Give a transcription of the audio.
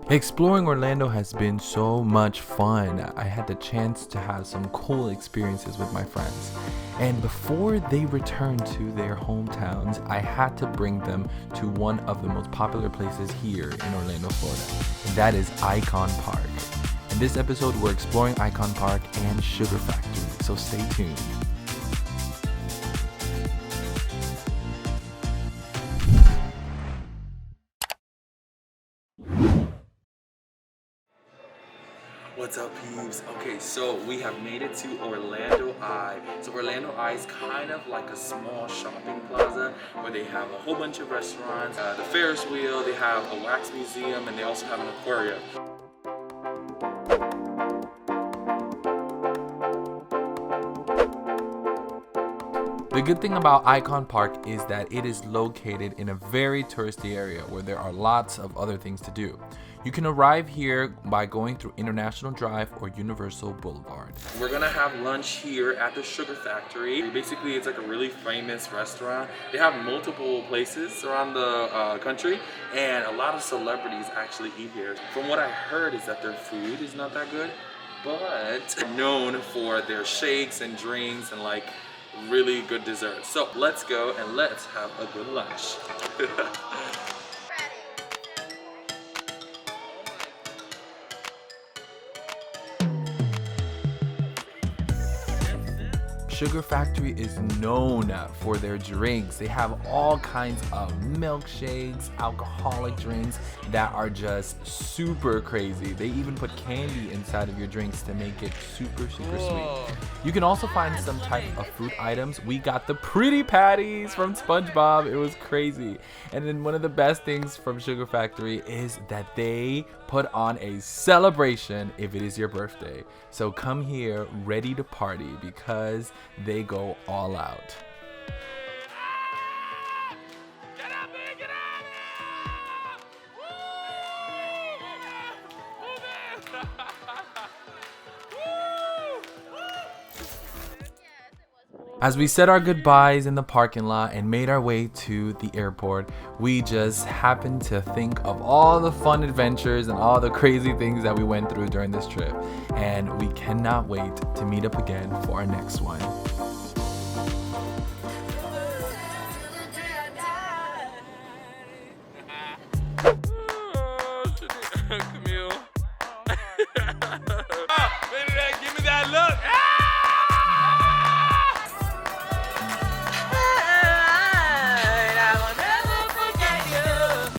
Exploring Orlando has been so much fun. I had the chance to have some cool experiences with my friends. And before they returned to their hometowns, I had to bring them to one of the most popular places here in Orlando, Florida. And that is Icon Park. In this episode, we're exploring Icon Park and Sugar Factory, so stay tuned. What's up, peeps? Okay, so we have made it to Orlando Eye. So Orlando Eye is kind of like a small shopping plaza where they have a whole bunch of restaurants, the Ferris wheel, they have a wax museum, and they also have an aquarium. The good thing about Icon Park is that it is located in a very touristy area where there are lots of other things to do. You can arrive here by going through International Drive or Universal Boulevard. We're gonna have lunch here at the Sugar Factory. Basically, it's like a really famous restaurant. They have multiple places around the country, and a lot of celebrities actually eat here. From what I heard is that their food is not that good, but known for their shakes and drinks and like really good desserts. So let's go and let's have a good lunch. Sugar Factory is known for their drinks. They have all kinds of milkshakes, alcoholic drinks that are just super crazy. They even put candy inside of your drinks to make it super sweet. You can also find some type of fruit items. We got the pretty patties from SpongeBob. It was crazy. And then one of the best things from Sugar Factory is that they put on a celebration if it is your birthday. So come here ready to party because they go all out. As we said our goodbyes in the parking lot and made our way to the airport, we just happened to think of all the fun adventures and all the crazy things that we went through during this trip. And we cannot wait to meet up again for our next one.